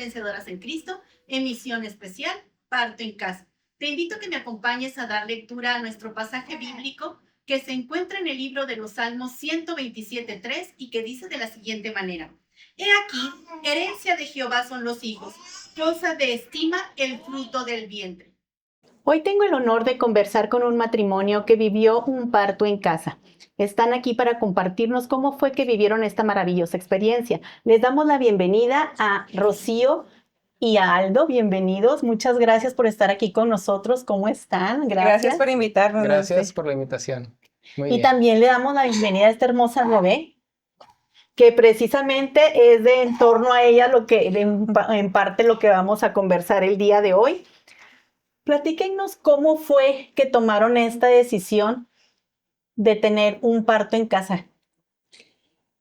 Vencedoras en Cristo, emisión especial, Parto en Casa. Te invito a que me acompañes a dar lectura a nuestro pasaje bíblico que se encuentra en el libro de los Salmos 127:3 y que dice de la siguiente manera: He aquí, herencia de Jehová son los hijos, cosa de estima el fruto del vientre. Hoy tengo el honor de conversar con un matrimonio que vivió un parto en casa. Están aquí para compartirnos cómo fue que vivieron esta maravillosa experiencia. Les damos la bienvenida a Rocío y a Aldo. Bienvenidos. Muchas gracias por estar aquí con nosotros. ¿Cómo están? Gracias por invitarnos, Gracias Nancy. por la invitación. Muy Y bien. también le damos la bienvenida a esta hermosa bebé, que precisamente es de en torno a ella lo que en parte lo que vamos a conversar el día de hoy. Platíquenos cómo fue que tomaron esta decisión de tener un parto en casa.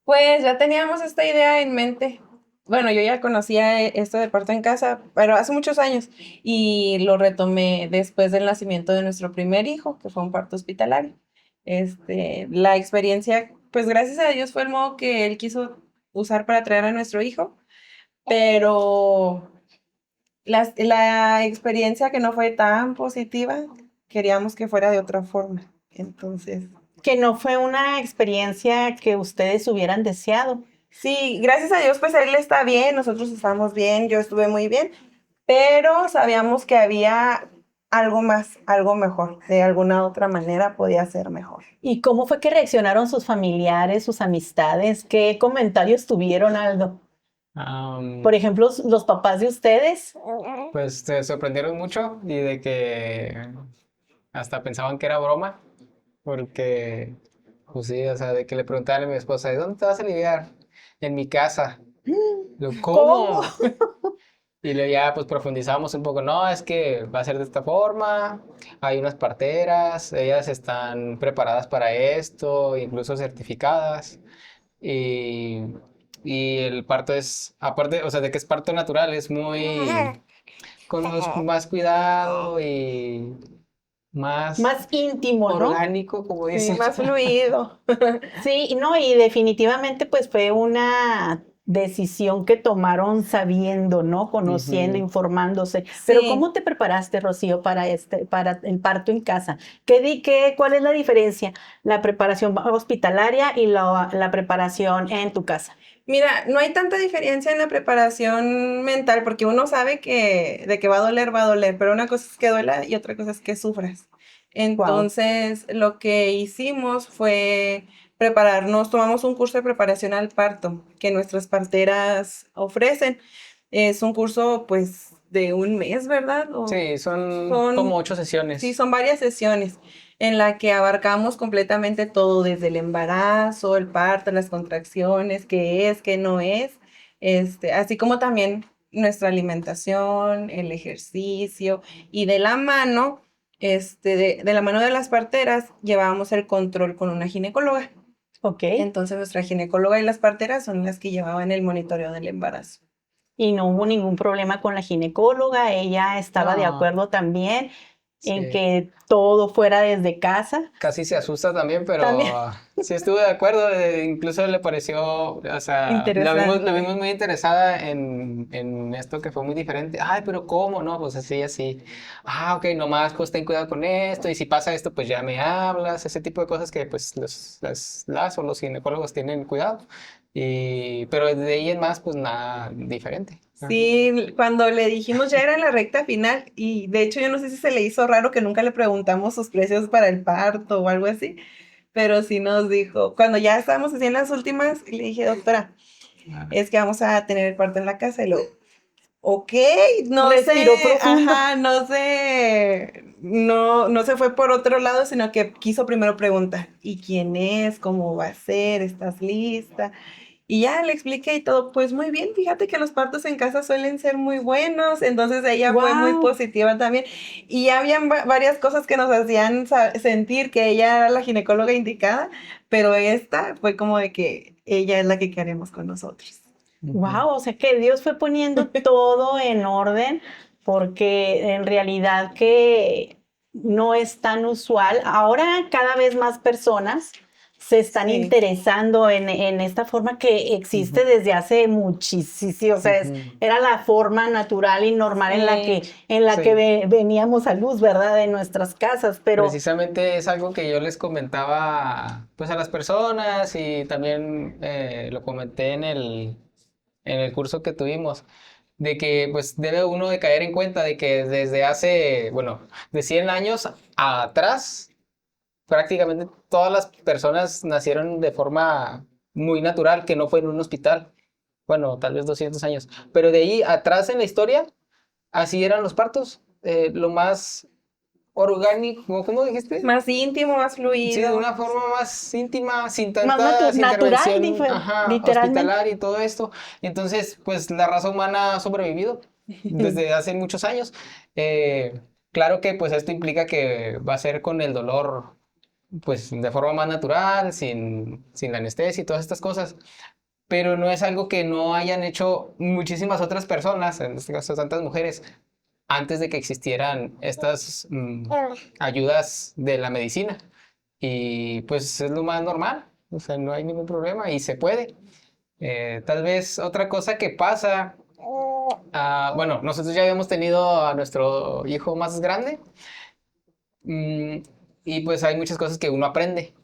Pues ya teníamos esta idea en mente. Bueno, yo ya conocía esto de parto en casa, pero hace muchos años y lo retomé después del nacimiento de nuestro primer hijo, que fue un parto hospitalario. La experiencia, pues gracias a Dios fue el modo que él quiso usar para traer a nuestro hijo, pero la experiencia que no fue tan positiva, queríamos que fuera de otra forma. Entonces, Que no fue una experiencia que ustedes hubieran deseado. sí, gracias a Dios, pues él está bien, nosotros estamos bien, yo estuve muy bien, pero sabíamos que había algo más, algo mejor, de alguna otra manera podía ser mejor. ¿Y cómo fue que reaccionaron sus familiares, sus amistades? ¿Qué comentarios tuvieron, Aldo? Por ejemplo, los papás de ustedes. Pues se sorprendieron mucho y de que hasta pensaban que era broma, porque, pues sí, o sea, de que le preguntaban a mi esposa: ¿de dónde te vas a aliviar? En mi casa. ¿Cómo? ¿Cómo? Y luego ya pues profundizábamos un poco. No, es que va a ser de esta forma, hay unas parteras, ellas están preparadas para esto, incluso certificadas. Y, y el parto es, aparte, o sea, de que es parto natural, es muy, más cuidado y más Más íntimo, ¿no? orgánico, como Sí, dicen. más fluido. Sí, no, y definitivamente pues fue una decisión que tomaron sabiendo, ¿no? Conociendo, Ujú. informándose. Pero Sí. ¿cómo te preparaste, Rocío, para el parto en casa? ¿Cuál es la diferencia? La preparación hospitalaria y la preparación en tu casa. Mira, no hay tanta diferencia en la preparación mental porque uno sabe que de que va a doler, pero una cosa es que duela y otra cosa es que sufras. Wow. Entonces, lo que hicimos fue prepararnos, tomamos un curso de preparación al parto que nuestras parteras ofrecen. Es un curso, pues, de un mes, ¿verdad? Sí, son como Son, 8 sí, sesiones. son varias sesiones en la que abarcamos completamente todo, desde el embarazo, el parto, las contracciones, qué es, qué no es, así como también nuestra alimentación, el ejercicio, y de la mano, de la mano de las parteras, llevábamos el control con una ginecóloga. Ok. Entonces, nuestra ginecóloga y las parteras son las que llevaban el monitoreo del embarazo. Y no hubo ningún problema con la ginecóloga, ella estaba de No, acuerdo también en sí. que todo fuera desde casa. Casi se asusta también, También. pero sí estuve de acuerdo. Incluso le pareció, o sea, la vimos Interesante. muy interesada en esto que fue muy diferente. Ay, pero ¿cómo? No, pues así, así. Ah, ok, nomás pues ten cuidado con esto, y si pasa esto, pues ya me hablas. Ese tipo de cosas que pues las o los ginecólogos tienen cuidado. Pero de ahí en más, pues nada diferente. Ajá. Sí, cuando le dijimos ya era en la recta final y de hecho yo no sé si se le hizo raro que nunca le preguntamos sus precios para el parto o algo así, pero sí nos dijo, cuando ya estábamos así en las últimas, le dije, doctora, Ah, es que vamos a tener el parto en la casa y lo, ok, no Respiró sé, profundo. ajá, no sé, no se fue por otro lado, sino que quiso primero preguntar, ¿y quién es? ¿Cómo va a ser? ¿Estás lista? Y ya le expliqué y todo, pues muy bien, fíjate que los partos en casa suelen ser muy buenos, entonces ella fue muy Wow. positiva también. Y habían varias cosas que nos hacían sentir que ella era la ginecóloga indicada, pero esta fue como de que ella es la que queremos con nosotros. ujú. Wow, o sea que Dios fue poniendo todo en orden, porque en realidad que no es tan usual. Ahora cada vez más personas se están Sí. interesando en esta forma que existe desde hace muchísimo, o sea, era la forma natural y normal en la Sí. Sí. que veníamos a luz, ¿verdad? De nuestras casas, pero Precisamente es algo que yo les comentaba pues a las personas y también lo comenté en el curso que tuvimos, de que pues debe uno de caer en cuenta de que desde hace, bueno, de 100 años atrás, prácticamente todas las personas nacieron de forma muy natural, que no fue en un hospital. Bueno, tal vez 200 años. Pero de ahí atrás en la historia, así eran los partos. Lo más orgánico, ¿cómo dijiste? Más íntimo, más Sí, de fluido. una forma más íntima, sin más tantas natural, intervención, ajá, literalmente. hospitalaria y todo esto. Y entonces, pues la raza humana ha sobrevivido desde hace muchos años. Claro que pues esto implica que va a ser con el dolor, pues de forma más natural, sin la anestesia y todas estas cosas. Pero no es algo que no hayan hecho muchísimas otras personas, en este caso tantas mujeres, antes de que existieran estas ayudas de la medicina. Y pues es lo más normal, o sea, no hay ningún problema y se puede. Tal vez otra cosa que pasa, bueno, nosotros ya habíamos tenido a nuestro hijo más grande, mm, y pues hay muchas cosas que uno aprende.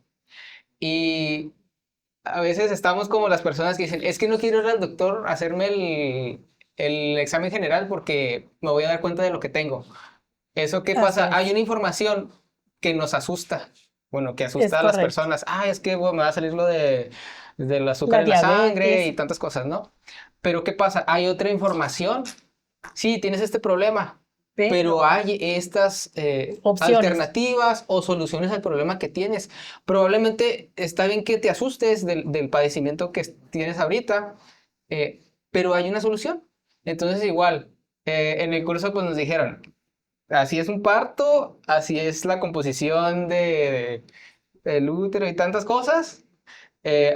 Y a veces estamos como las personas que dicen, es que no quiero ir al doctor a hacerme el examen general porque me voy a dar cuenta de lo que tengo. ¿Eso qué Así pasa? Hay es. una información que nos asusta. Bueno, que Es asusta a las correcto. personas. Ah, es que bueno, me va a salir lo del azúcar La en la sangre diabetes, y tantas cosas, ¿no? Pero ¿qué pasa? Hay otra información. Sí, tienes este problema, pero hay estas opciones. alternativas o soluciones al problema que tienes. Probablemente está bien que te asustes del padecimiento que tienes ahorita, pero hay una solución. Entonces, igual, en el curso pues nos dijeron, así es un parto, así es la composición del útero y tantas cosas.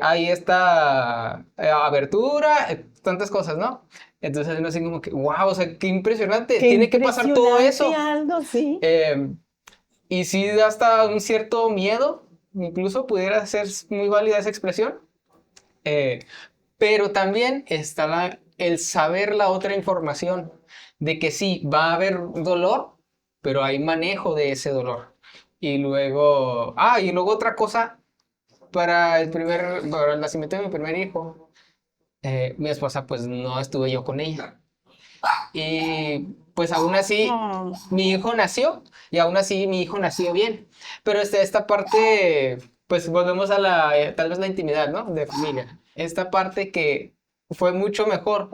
Hay esta abertura, tantas cosas, ¿no? Entonces uno así como que, wow, o sea, qué impresionante, Qué tiene que pasar todo impresionante, eso. Aldo, sí. Y sí da hasta un cierto miedo, incluso pudiera ser muy válida esa expresión. Eh, pero también está el saber la otra información de que sí, va a haber dolor, pero hay manejo de ese dolor. Y luego otra cosa, para el nacimiento de mi primer hijo, mi esposa, pues no estuve yo con ella. Y pues aún así, Oh, mi hijo nació y aún así mi hijo nació bien. Pero esta parte, pues volvemos a tal vez la intimidad, ¿no? De familia. Esta parte que fue mucho mejor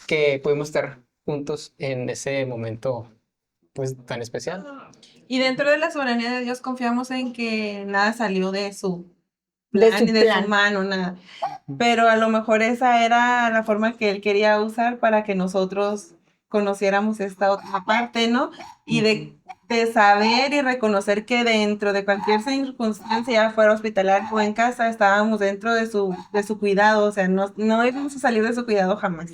que pudimos estar juntos en ese momento, pues tan especial. Y dentro de la soberanía de Dios confiamos en que nada salió de su de plan su y de su plan. mano, nada. Pero a lo mejor esa era la forma que él quería usar para que nosotros conociéramos esta otra parte, ¿no? Y de saber y reconocer que dentro de cualquier circunstancia, fuera hospitalar o en casa, estábamos dentro de su cuidado, o sea, no íbamos a salir de su cuidado jamás.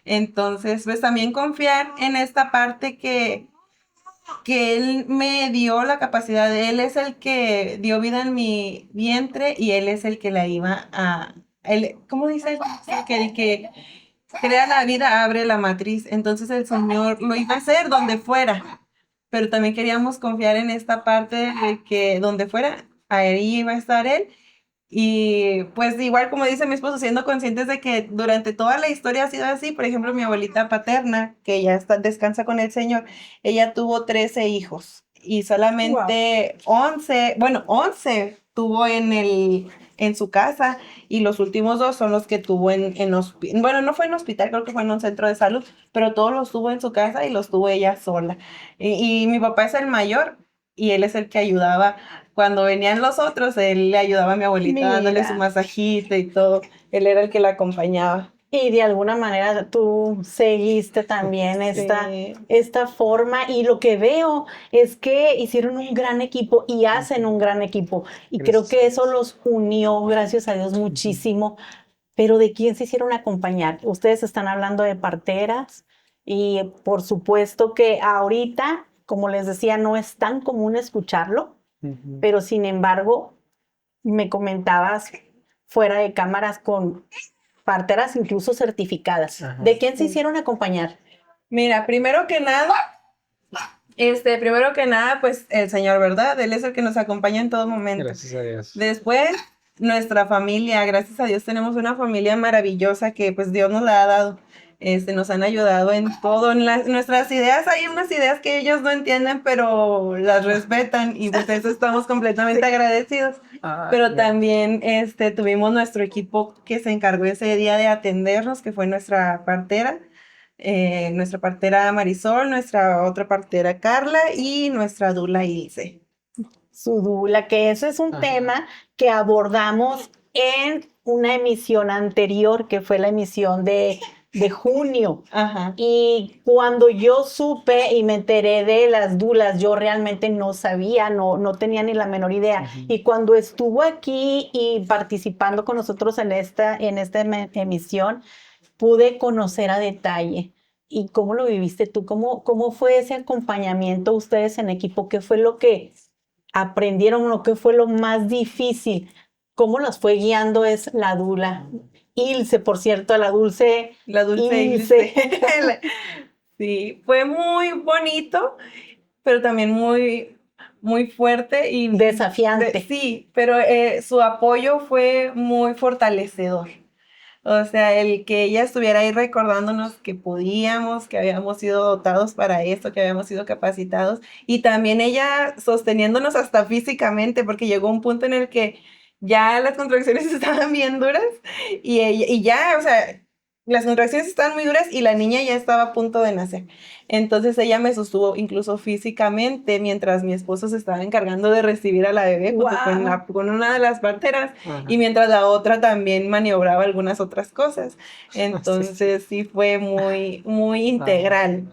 Entonces, pues también confiar en esta parte que él me dio la capacidad, él es el que dio vida en mi vientre y él es el que la iba a, él, ¿cómo dice? Que el que crea la vida abre la matriz, entonces el Señor lo iba a hacer donde fuera, pero también queríamos confiar en esta parte de que donde fuera, ahí iba a estar él. Y pues igual como dice mi esposo, siendo conscientes de que durante toda la historia ha sido así, por ejemplo, mi abuelita paterna, que ya está, descansa con el Señor, ella tuvo 13 hijos y solamente 11, bueno, 11 tuvo en su casa y los últimos dos son los que tuvo bueno, no fue en hospital, creo que fue en un centro de salud, pero todos los tuvo en su casa y los tuvo ella sola. Y mi papá es el mayor y él es el que ayudaba cuando venían los otros, él le ayudaba a mi abuelita dándole su Mira. masajito y todo. Él era el que la acompañaba. Y de alguna manera tú seguiste también Sí. esta forma y lo que veo es que hicieron un gran equipo y hacen un gran equipo y creo que eso los unió, gracias a Dios, muchísimo. Pero ¿de quién se hicieron acompañar? Ustedes están hablando de parteras y por supuesto que ahorita, como les decía, no es tan común escucharlo, Ujú. pero sin embargo me comentabas fuera de cámaras con parteras incluso certificadas. Ajá. ¿De quién se hicieron acompañar? Mira, primero que nada, pues el Señor, ¿verdad? Él es el que nos acompaña en todo momento. Gracias a Dios. Después, nuestra familia, gracias a Dios tenemos una familia maravillosa que pues Dios nos la ha dado. Nos han ayudado en todo, nuestras ideas, hay unas ideas que ellos no entienden, pero las respetan y pues eso estamos completamente agradecidos. Pero también tuvimos nuestro equipo que se encargó ese día de atendernos, que fue nuestra partera Marisol, nuestra otra partera Carla y nuestra dula Ilse. Su dula, que eso es un Ajá. tema que abordamos en una emisión anterior, que fue la emisión de junio. Ajá. Y cuando yo supe y me enteré de las dulas, yo realmente no sabía, no tenía ni la menor idea. Ujú. Y cuando estuvo aquí y participando con nosotros en esta emisión, pude conocer a detalle. ¿Y cómo lo viviste tú? ¿Cómo fue ese acompañamiento ustedes en equipo? ¿Qué fue lo que aprendieron o qué fue lo más difícil? ¿Cómo los fue guiando es la dula? Ilse, por cierto, la dulce Ilse. Sí, fue muy bonito, pero también muy, muy fuerte y desafiante. sí, pero su apoyo fue muy fortalecedor. O sea, el que ella estuviera ahí recordándonos que podíamos, que habíamos sido dotados para esto, que habíamos sido capacitados, y también ella sosteniéndonos hasta físicamente, porque llegó un punto en el que ya las contracciones estaban bien duras y ya, o sea, las contracciones estaban muy duras y la niña ya estaba a punto de nacer. Entonces ella me sostuvo incluso físicamente mientras mi esposo se estaba encargando de recibir a la bebé junto con una de las parteras. Ajá. Y mientras la otra también maniobraba algunas otras cosas. Entonces sí fue muy, muy integral.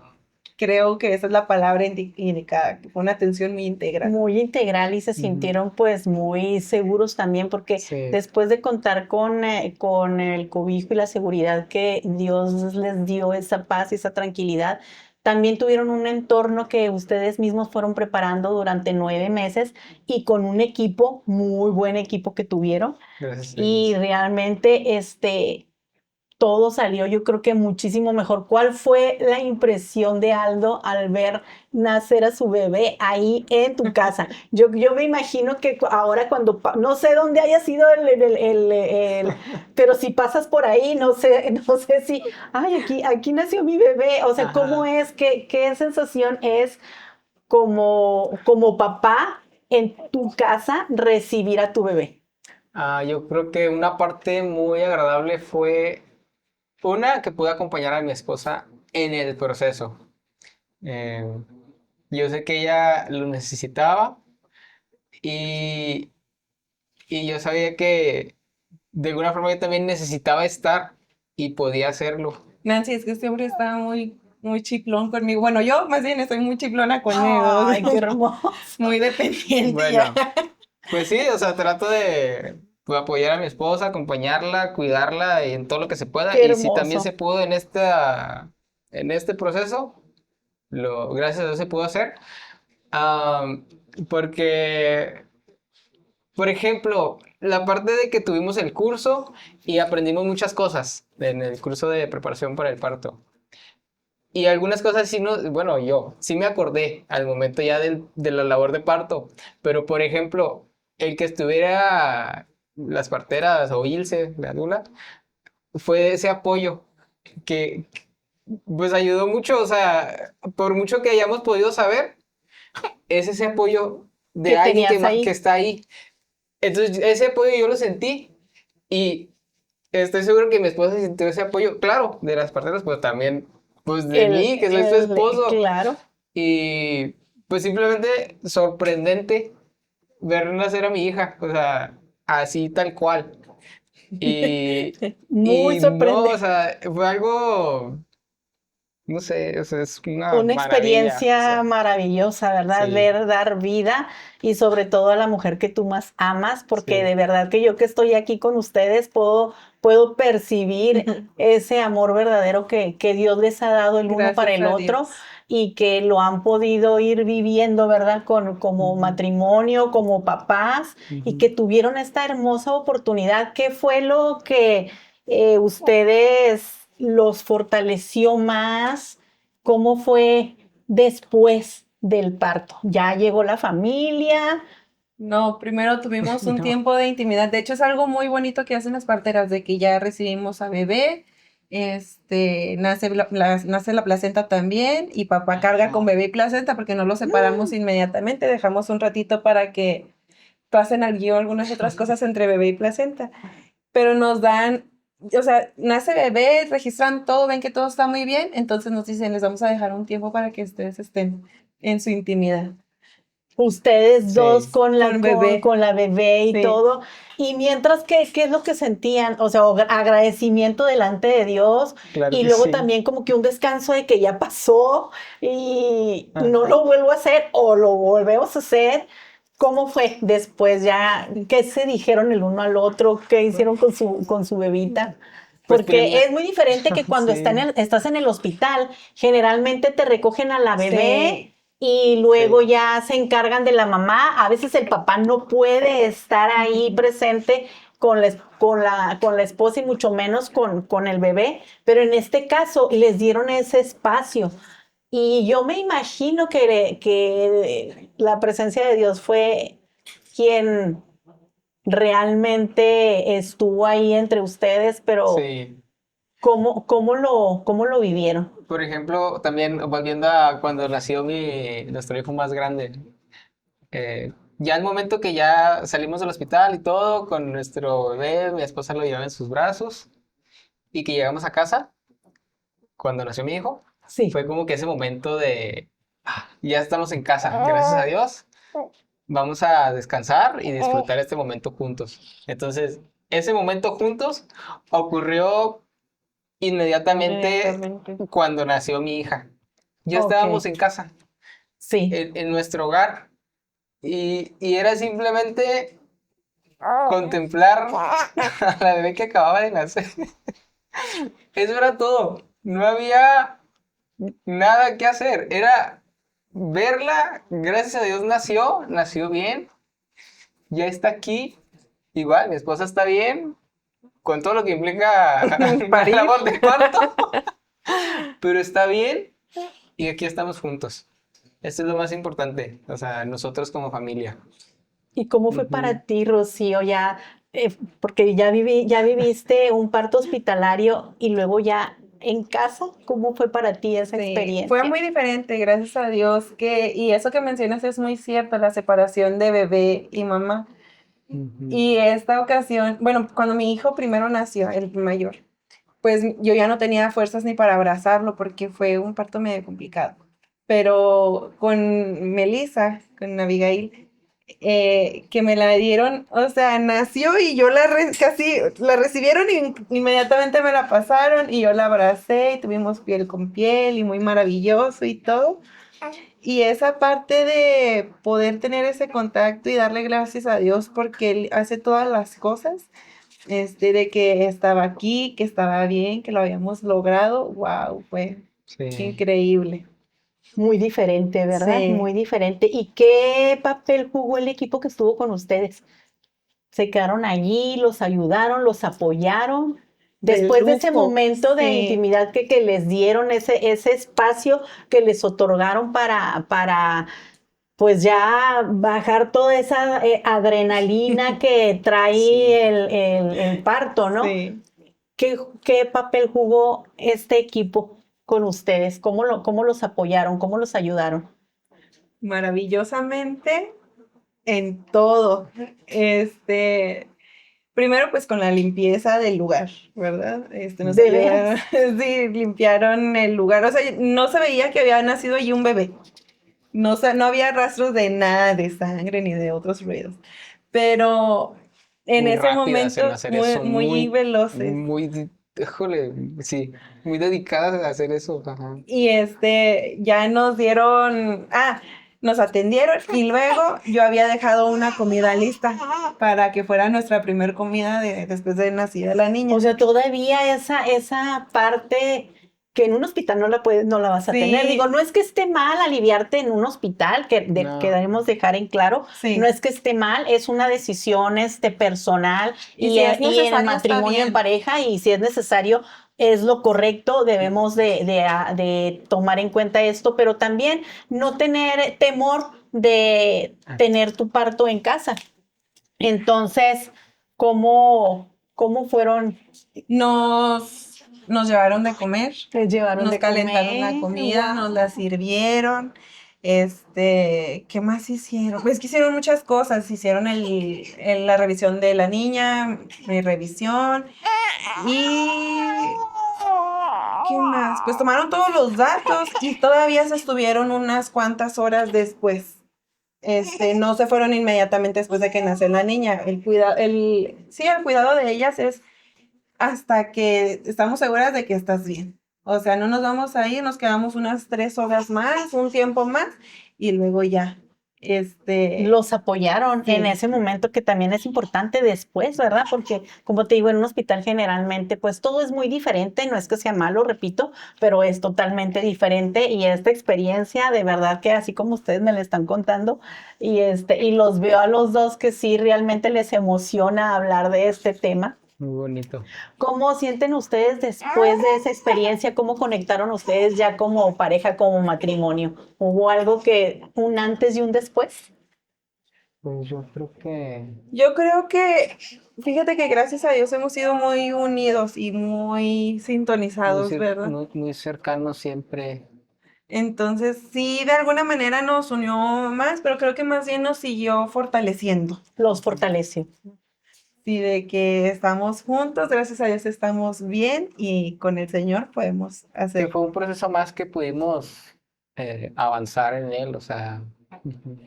Creo que esa es la palabra indicada, que fue una atención muy integral. Muy integral y se sintieron pues muy seguros también porque Sí. después de contar con el cobijo y la seguridad que Dios les dio, esa paz y esa tranquilidad, también tuvieron un entorno que ustedes mismos fueron preparando durante 9 meses y con un equipo, muy buen equipo que tuvieron. Gracias a Y Dios. realmente todo salió, yo creo que muchísimo mejor. ¿Cuál fue la impresión de Aldo al ver nacer a su bebé ahí en tu casa? Yo me imagino que ahora no sé dónde haya sido pero si pasas por ahí, no sé si, ay, aquí nació mi bebé. O sea, Ajá. ¿cómo es? ¿Qué sensación es como papá en tu casa recibir a tu bebé? Yo creo que una parte muy agradable fue que pude acompañar a mi esposa en el proceso. Eh, yo sé que ella lo necesitaba y, y yo sabía que de alguna forma yo también necesitaba estar y podía hacerlo. Nancy, es que este hombre está muy, muy chiflón conmigo. Bueno, yo más bien estoy muy chiflona conmigo. Ay, qué hermoso. Muy dependiente. Bueno, ya. pues sí, o sea, trato de apoyar a mi esposa, acompañarla, cuidarla y en todo lo que se pueda. Qué Y si también hermoso. se pudo en este proceso, gracias a Dios se pudo hacer. Porque, por ejemplo, la parte de que tuvimos el curso y aprendimos muchas cosas en el curso de preparación para el parto. Y algunas cosas sí bueno, yo sí me acordé al momento ya de la labor de parto, pero por ejemplo, el que estuviera las parteras o Ilse, la dula, fue ese apoyo que pues ayudó mucho, o sea, por mucho que hayamos podido saber, es ese apoyo de Que alguien tenías ahí. que está ahí. Entonces, ese apoyo yo lo sentí y estoy seguro que mi esposa sintió ese apoyo, claro, de las parteras, pero también, pues de mí, que soy su esposo. Claro. Y pues simplemente sorprendente ver nacer a mi hija, o sea, así tal cual. Y, Muy y no, sorprendente. o sea, fue algo, no sé, o sea, es una Una maravilla. O experiencia sea, maravillosa, ¿verdad? sí, Ver dar vida y sobre todo a la mujer que tú más amas, porque sí. de verdad que yo que estoy aquí con ustedes puedo percibir ese amor verdadero que Dios les ha dado el uno para Gracias el a otro. Dios. y que lo han podido ir viviendo, ¿verdad? Como matrimonio, como papás, y que tuvieron esta hermosa oportunidad. ¿Qué fue lo que ustedes los fortaleció más? ¿Cómo fue después del parto? ¿Ya llegó la familia? No, primero tuvimos un No. tiempo de intimidad. De hecho, es algo muy bonito que hacen las parteras, de que ya recibimos a bebé, nace la placenta también, y papá carga con bebé y placenta porque no lo separamos inmediatamente, dejamos un ratito para que pasen al guión algunas otras cosas entre bebé y placenta. Pero nos dan, o sea, nace bebé, registran todo, ven que todo está muy bien, entonces nos dicen, les vamos a dejar un tiempo para que ustedes estén en su intimidad. Ustedes dos Sí, con con bebé. con la bebé y Sí. todo. Y mientras, ¿qué es lo que sentían? O sea, agradecimiento delante de Dios claro y que luego sí. también como que un descanso de que ya pasó y no Ajá. lo vuelvo a hacer o lo volvemos a hacer. ¿Cómo fue después ya? ¿Qué se dijeron el uno al otro? ¿Qué hicieron con su bebita? Pues Porque es muy diferente que cuando sí, estás en el hospital, generalmente te recogen a la bebé Sí. y luego sí. ya se encargan de la mamá. A veces el papá no puede estar ahí presente con la esposa y mucho menos con el bebé, pero en este caso les dieron ese espacio. Y yo me imagino que la presencia de Dios fue quien realmente estuvo ahí entre ustedes, pero Sí. cómo lo vivieron? Por ejemplo, también volviendo a cuando nació nuestro hijo más grande, ya el momento que ya salimos del hospital y todo, con nuestro bebé, mi esposa lo llevaba en sus brazos y que llegamos a casa, cuando nació mi hijo, Sí. fue como que ese momento de, ya estamos en casa, gracias a Dios, vamos a descansar y disfrutar este momento juntos. Entonces, ese momento juntos ocurrió inmediatamente Inmediatamente. cuando nació mi hija. Ya Ok, estábamos en casa, sí. en nuestro hogar, y era simplemente contemplar a la bebé que acababa de nacer. Eso era todo. No había nada que hacer. Era verla. Gracias a Dios nació bien. Ya está aquí. Igual, mi esposa está bien, con todo lo que implica una Parir. labor de parto, pero está bien y aquí estamos juntos. Esto es lo más importante, o sea, nosotros como familia. ¿Y cómo fue Ujú. para ti, Rocío? Ya, porque ya viviste un parto hospitalario y luego ya en casa, ¿cómo fue para ti esa Sí, fue experiencia? muy diferente, gracias a Dios, y eso que mencionas es muy cierto, la separación de bebé y mamá. Ujú. Y esta ocasión, bueno, cuando mi hijo primero nació, el mayor, pues yo ya no tenía fuerzas ni para abrazarlo porque fue un parto medio complicado. Pero con Melissa, con Abigail, que me la dieron, o sea, nació y yo casi la recibieron y inmediatamente me la pasaron y yo la abracé y tuvimos piel con piel y muy maravilloso y todo. Y esa parte de poder tener ese contacto y darle gracias a Dios porque Él hace todas las cosas, de que estaba aquí, que estaba bien, que lo habíamos logrado, wow, fue Sí. increíble. Muy diferente, ¿verdad? Sí, Muy diferente. ¿Y qué papel jugó el equipo que estuvo con ustedes? ¿Se quedaron allí, los ayudaron, los apoyaron? de Después de ese lujo, momento de sí, intimidad que les dieron, ese espacio que les otorgaron para pues ya bajar toda esa adrenalina que Sí. trae el parto, ¿no? sí, ¿Qué papel jugó este equipo con ustedes? ¿Cómo los apoyaron? ¿Cómo los ayudaron? maravillosamente en todo. Primero pues con la limpieza del lugar, ¿verdad? Nos ¿De ayudaron, veras? sí, limpiaron el lugar, o sea, no se veía que había nacido allí un bebé. No, no había rastros de nada de sangre ni de otros ruidos. Pero en Muy ese rápidas en momento, hacer muy, eso, muy veloces. híjole, sí, muy dedicadas a hacer eso. Ajá. Y ya nos dieron, nos atendieron y luego yo había dejado una comida lista para que fuera nuestra primer comida después de nacida la niña. O sea, todavía esa parte que en un hospital no la vas a Sí. tener. Digo, no es que esté mal aliviarte en un hospital, No. que debemos dejar en claro, Sí. no es que esté mal, es una decisión personal Y si es en el necesario, está matrimonio en bien. pareja, y si es necesario, es lo correcto, debemos de tomar en cuenta esto, pero también no tener temor de tener tu parto en casa. Entonces, ¿cómo fueron? Nos llevaron de comer, Les llevaron nos de calentaron la comer. comida, Guau. nos la sirvieron. ¿Qué más hicieron? Pues que hicieron muchas cosas. Hicieron la revisión de la niña, mi revisión. Y ¿qué más? Pues tomaron todos los datos y todavía se estuvieron unas cuantas horas después. No se fueron inmediatamente después de que nació la niña. El cuidado de ellas es hasta que estamos seguras de que estás bien. O sea, no nos vamos a ir, nos quedamos unas 3 horas más, un tiempo más, y luego ya. Los apoyaron Sí. en ese momento, que también es importante después, ¿verdad? Porque, como te digo, en un hospital generalmente, pues todo es muy diferente, no es que sea malo, repito, pero es totalmente diferente, y esta experiencia, de verdad que así como ustedes me la están contando, y los veo a los dos que sí realmente les emociona hablar de este tema. Muy bonito. ¿Cómo sienten ustedes después de esa experiencia? ¿Cómo conectaron ustedes ya como pareja, como matrimonio? ¿Hubo algo un antes y un después? Pues Yo creo que, fíjate que gracias a Dios hemos sido muy unidos y muy sintonizados, ¿verdad? muy cercano siempre. Entonces, sí, de alguna manera nos unió más, pero creo que más bien nos siguió fortaleciendo. Los fortaleció. Sí, de que estamos juntos, gracias a Dios estamos bien y con el Señor podemos Que hacer. fue un proceso más que pudimos avanzar en él, o sea,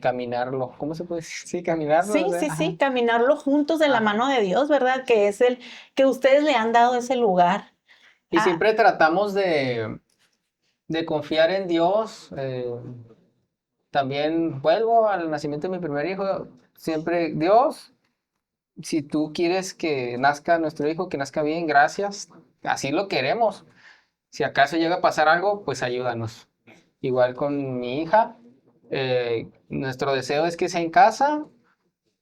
caminarlo. ¿Cómo se puede decir? Sí, caminarlo. Sí, O sea, sí, ajá. sí, caminarlo juntos de la Ajá. mano de Dios, ¿verdad? Que es que ustedes le han dado ese lugar. Y Ah, siempre tratamos de confiar en Dios. También vuelvo al nacimiento de mi primer hijo. Siempre, Dios, si tú quieres que nazca nuestro hijo, que nazca bien, gracias. Así lo queremos. Si acaso llega a pasar algo, pues ayúdanos. Igual con mi hija, nuestro deseo es que sea en casa.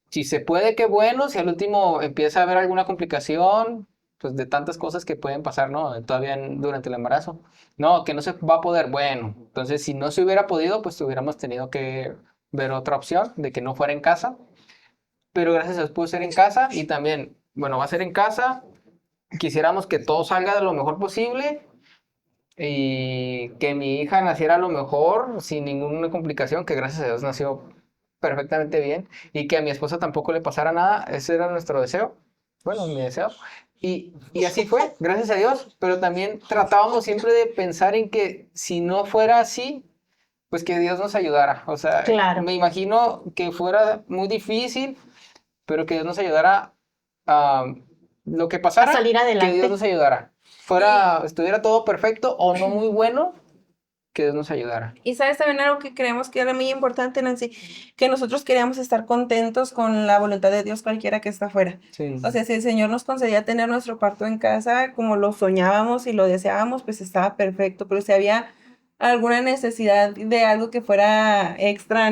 Si se puede, qué bueno. Si al último empieza a haber alguna complicación, pues de tantas cosas que pueden pasar, ¿no? Todavía durante el embarazo. No, que no se va a poder. Bueno, entonces si no se hubiera podido, pues hubiéramos tenido que ver otra opción de que no fuera en casa. Pero gracias a Dios pudo ser en casa y también, bueno, va a ser en casa. Quisiéramos que todo salga de lo mejor posible y que mi hija naciera a lo mejor sin ninguna complicación, que gracias a Dios nació perfectamente bien y que a mi esposa tampoco le pasara nada. Ese era nuestro deseo, bueno, mi deseo. Y así fue, gracias a Dios, pero también tratábamos siempre de pensar en que si no fuera así, pues que Dios nos ayudara. O sea, claro. me imagino que fuera muy difícil, pero que Dios nos ayudara a lo que pasara, A salir que adelante. Dios nos ayudara. Estuviera todo perfecto o no muy bueno, que Dios nos ayudara. Y sabes también algo que creemos que era muy importante, Nancy, que nosotros queríamos estar contentos con la voluntad de Dios cualquiera que está afuera. Sí. O sea, si el Señor nos concedía tener nuestro parto en casa como lo soñábamos y lo deseábamos, pues estaba perfecto, pero si había alguna necesidad de algo que fuera extra a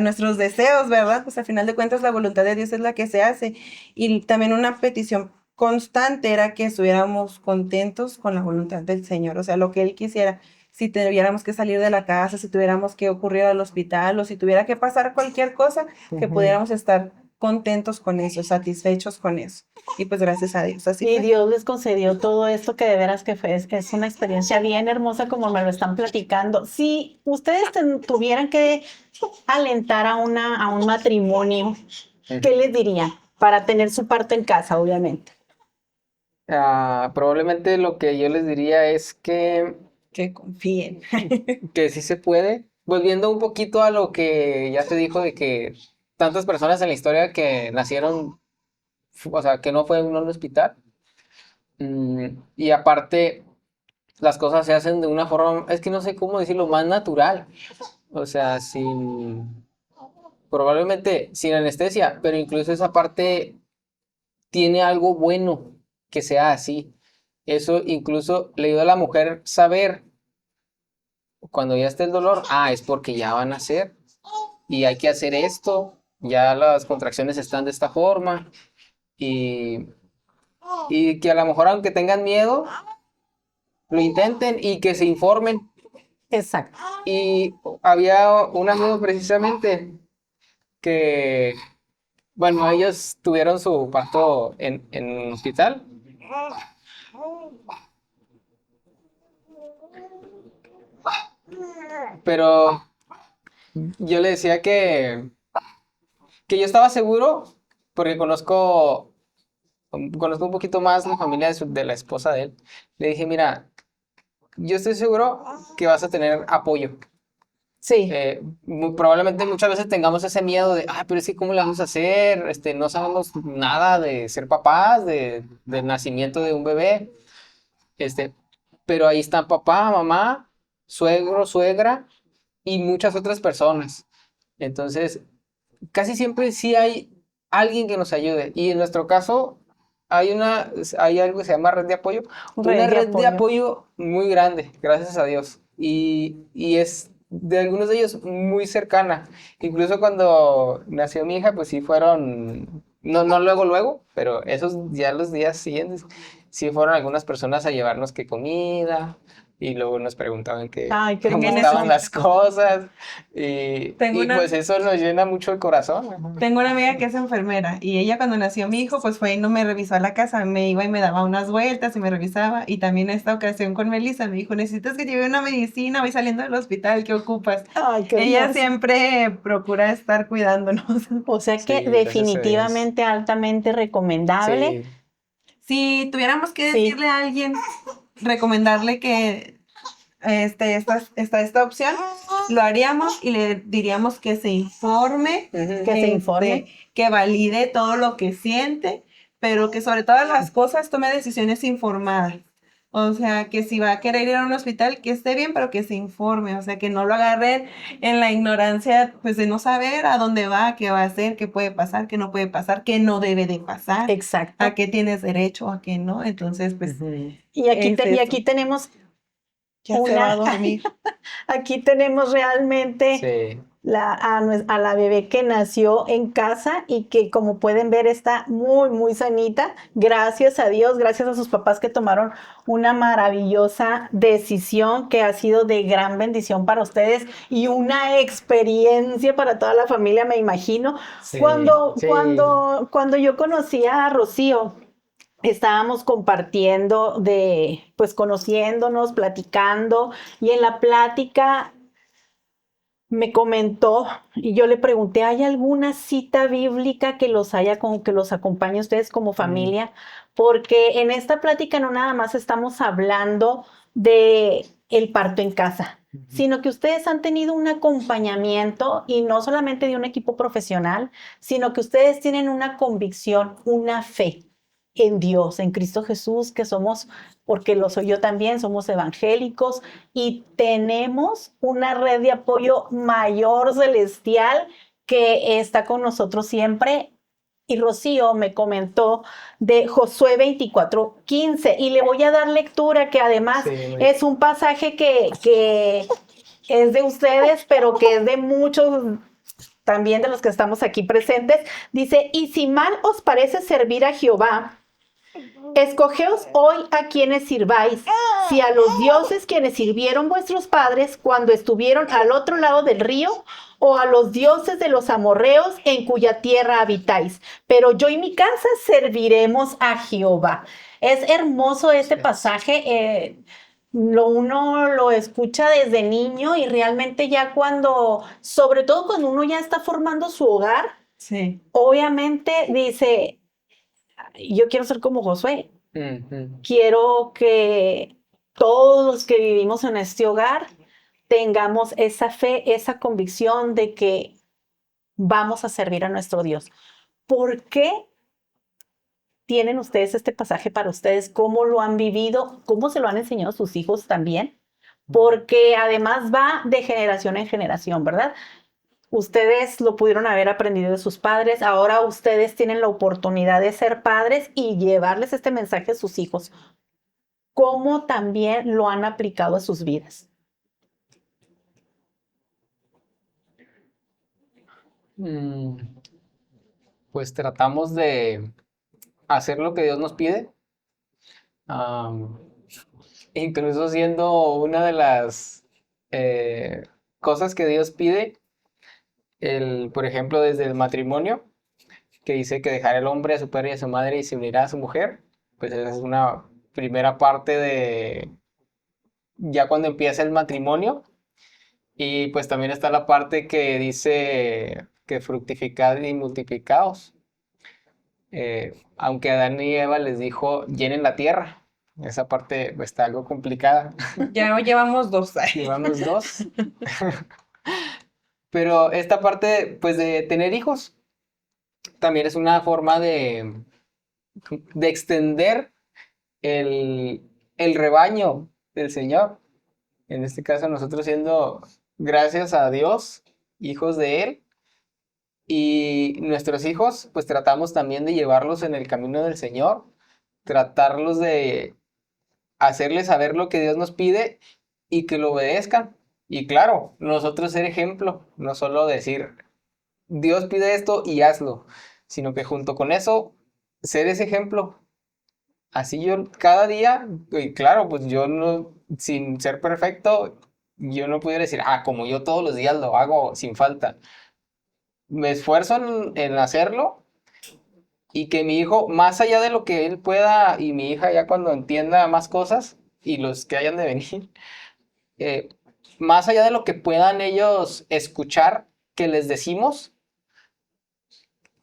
nuestros deseos, ¿verdad? Pues al final de cuentas la voluntad de Dios es la que se hace. Y también una petición constante era que estuviéramos contentos con la voluntad del Señor, o sea, lo que Él quisiera. Si tuviéramos que salir de la casa, si tuviéramos que ocurrir al hospital o si tuviera que pasar cualquier cosa, que pudiéramos estar contentos con eso, satisfechos con eso. Y pues gracias a Dios, así Y fue. Dios les concedió todo esto, que de veras que es una experiencia bien hermosa, como me lo están platicando. Si ustedes tuvieran que alentar a un matrimonio, ¿qué les dirían? Para tener su parto en casa, obviamente. Probablemente lo que yo les diría es Que confíen. que sí se puede. Volviendo un poquito a lo que ya se dijo de que tantas personas en la historia que nacieron, o sea, que no fue en un hospital. Y aparte, las cosas se hacen de una forma, es que no sé cómo decirlo, más natural. O sea, probablemente sin anestesia, pero incluso esa parte tiene algo bueno que sea así. eso incluso le ayuda a la mujer saber cuando ya esté el dolor, es porque ya van a nacer y hay que hacer esto, ya las contracciones están de esta forma y, y que a lo mejor aunque tengan miedo, lo intenten y que se informen. Exacto. Y había un amigo precisamente que, bueno, ellos tuvieron su parto en un hospital, pero yo le decía que yo estaba seguro, porque conozco un poquito más la familia de la esposa de él. Le dije, mira, yo estoy seguro que vas a tener apoyo. Sí, Probablemente muchas veces tengamos ese miedo de, pero es que ¿cómo le vamos a hacer? No sabemos nada de ser papás, del nacimiento de un bebé. Este, pero ahí están papá, mamá, suegro, suegra y muchas otras personas. Entonces, casi siempre sí hay alguien que nos ayude. Y en nuestro caso, hay algo que se llama red de apoyo. Una red de red de apoyo. apoyo muy grande, gracias a Dios. Y es de algunos de ellos muy cercana. Incluso cuando nació mi hija, pues sí fueron, no luego, luego, pero esos ya los días siguientes, sí fueron algunas personas a llevarnos que comida. Y luego nos preguntaban Ay, qué cómo ¿Qué hermoso. estaban las necesitas? cosas. Tengo Y una, pues eso nos llena mucho el corazón. tengo una amiga que es enfermera y ella cuando nació mi hijo, pues fue y no me revisó a la casa, me iba y me daba unas vueltas y me revisaba. Y también esta ocasión con Melissa me dijo, necesitas que lleve una medicina, voy saliendo del hospital, ¿qué ocupas? Ay, qué Ella hermoso. siempre procura estar cuidándonos. O sea que Sí, gracias a Dios. definitivamente altamente recomendable. Sí. Si tuviéramos que Sí. decirle a alguien, recomendarle que esta opción, lo haríamos y le diríamos que se informe, Ujú. Que se informe. que valide todo lo que siente, pero que sobre todas las cosas tome decisiones informadas. O sea, que si va a querer ir a un hospital, que esté bien, pero que se informe. O sea, que no lo agarren en la ignorancia, pues de no saber a dónde va, qué va a hacer, qué puede pasar, qué no puede pasar, qué no debe de pasar, Exacto. a qué tienes derecho, a qué no. Entonces, pues, Ujú. Y aquí, es y eso. aquí tenemos Ya se va a una, dormir. aquí tenemos realmente Sí. a la bebé que nació en casa y que como pueden ver está muy, muy sanita. Gracias a Dios, gracias a sus papás que tomaron una maravillosa decisión que ha sido de gran bendición para ustedes y una experiencia para toda la familia, me imagino. Sí. Cuando, Sí. cuando yo conocí a Rocío, estábamos compartiendo pues conociéndonos, platicando, y en la plática me comentó y yo le pregunté, ¿hay alguna cita bíblica que los haya, como que los acompañe a ustedes como familia? Porque en esta plática no nada más estamos hablando de el parto en casa, sino que ustedes han tenido un acompañamiento y no solamente de un equipo profesional, sino que ustedes tienen una convicción, una fe en Dios, en Cristo Jesús, que somos, porque lo soy yo también, somos evangélicos y tenemos una red de apoyo mayor celestial que está con nosotros siempre. Y Rocío me comentó de Josué 24:15 y le voy a dar lectura, que además Sí, es un pasaje que es de ustedes, pero que es de muchos también de los que estamos aquí presentes. Dice, y si mal os parece servir a Jehová, escogeos hoy a quienes sirváis, si a los dioses quienes sirvieron vuestros padres cuando estuvieron al otro lado del río, o a los dioses de los amorreos en cuya tierra habitáis. Pero yo y mi casa serviremos a Jehová. Es hermoso este pasaje. Uno lo escucha desde niño y realmente ya cuando, sobre todo cuando uno ya está formando su hogar, Sí. obviamente dice, yo quiero ser como Josué. Ujú. Quiero que todos los que vivimos en este hogar tengamos esa fe, esa convicción de que vamos a servir a nuestro Dios. ¿Por qué tienen ustedes este pasaje para ustedes? ¿Cómo lo han vivido? ¿Cómo se lo han enseñado a sus hijos también? Porque además va de generación en generación, ¿verdad? Ustedes lo pudieron haber aprendido de sus padres, ahora ustedes tienen la oportunidad de ser padres y llevarles este mensaje a sus hijos. cómo también lo han aplicado a sus vidas. Mm, Pues tratamos de hacer lo que Dios nos pide, am, incluso siendo una de las eh, cosas que Dios pide, por ejemplo, desde el matrimonio, que dice que dejará el hombre a su padre y a su madre y se unirá a su mujer, pues esa es una primera parte de ya cuando empieza el matrimonio. Y pues también está la parte que dice que fructificad y multiplicaos. Aunque Adán y Eva les dijo llenen la tierra. Esa parte pues, está algo complicada. Ya llevamos 2. Llevamos dos. Pero esta parte pues de tener hijos también es una forma de extender el, el rebaño del Señor. En este caso nosotros siendo, gracias a Dios, hijos de Él. Y nuestros hijos, pues tratamos también de llevarlos en el camino del Señor, tratarlos de hacerles saber lo que Dios nos pide y que lo obedezcan. Y claro, nosotros ser ejemplo, no solo decir, Dios pide esto y hazlo, sino que junto con eso, ser ese ejemplo. Así yo cada día, y claro, pues yo no, sin ser perfecto, yo no pudiera decir, como yo todos los días lo hago sin falta. Me esfuerzo en hacerlo y que mi hijo, más allá de lo que él pueda y mi hija ya cuando entienda más cosas y los que hayan de venir, eh, más allá de lo que puedan ellos escuchar que les decimos,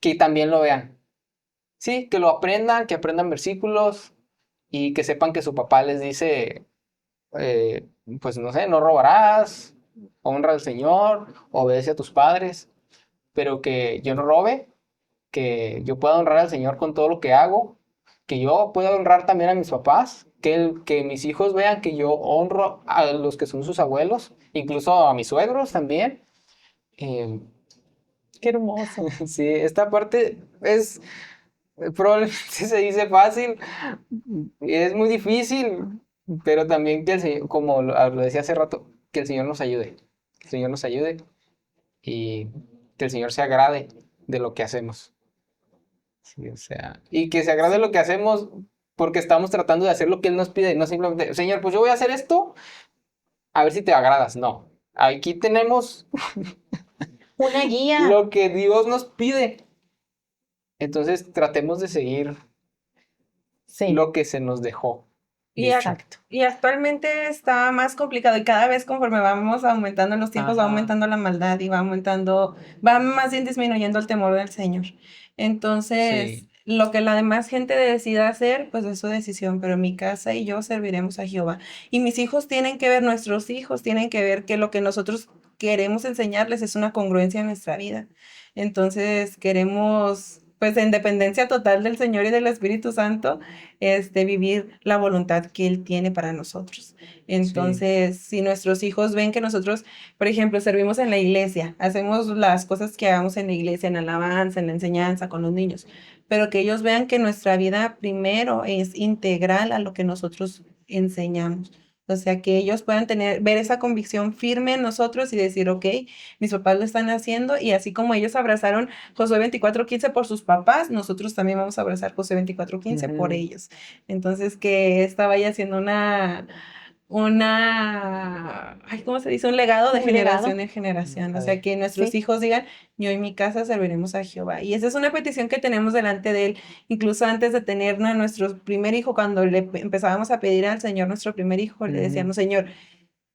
que también lo vean. Sí, que lo aprendan, que aprendan versículos y que sepan que su papá les dice, eh, pues no sé, no robarás, honra al Señor, obedece a tus padres, pero que yo no robe, que yo pueda honrar al Señor con todo lo que hago, que yo pueda honrar también a mis papás, que mis hijos vean que yo honro a los que son sus abuelos, incluso a mis suegros también. Eh, Qué hermoso. sí, esta parte es, probablemente se dice fácil, es muy difícil, pero también que el Señor, como lo decía hace rato, que el Señor nos ayude, que el Señor nos ayude y que el Señor se agrade de lo que hacemos. Sí, o sea, y que se agrade lo que hacemos porque estamos tratando de hacer lo que Él nos pide, no simplemente, Señor, pues yo voy a hacer esto, a ver si te agradas. No, aquí tenemos Una guía. lo que Dios nos pide. Entonces tratemos de seguir Sí, lo que se nos dejó. Y, exacto. y actualmente está más complicado y cada vez conforme vamos aumentando en los tiempos, va Ajá. aumentando la maldad y va aumentando, va más bien disminuyendo el temor del Señor. Entonces, Sí, lo que la demás gente decida hacer, pues es su decisión, pero mi casa y yo serviremos a Jehová. Y mis hijos tienen que ver, nuestros hijos tienen que ver que lo que nosotros queremos enseñarles es una congruencia en nuestra vida. Entonces, queremos, pues en dependencia total del Señor y del Espíritu Santo, vivir la voluntad que Él tiene para nosotros. Entonces, si nuestros hijos ven que nosotros, por ejemplo, servimos en la iglesia, hacemos las cosas que hagamos en la iglesia, en alabanza, en la enseñanza con los niños, pero que ellos vean que nuestra vida primero es integral a lo que nosotros enseñamos. O sea, que ellos puedan ver esa convicción firme en nosotros y decir, ok, mis papás lo están haciendo y así como ellos abrazaron Josué 24:15 por sus papás, nosotros también vamos a abrazar Josué 24:15 por Ujú. ellos. Entonces, que esta vaya siendo ay, ¿cómo se dice? Un legado de Un legado. generación en generación. O A sea, ver. que nuestros Sí. hijos digan, yo y mi casa serviremos a Jehová. Y esa es una petición que tenemos delante de Él, incluso antes de tener a nuestro primer hijo, cuando le empezábamos a pedir al Señor nuestro primer hijo, le Ujú. decíamos, Señor,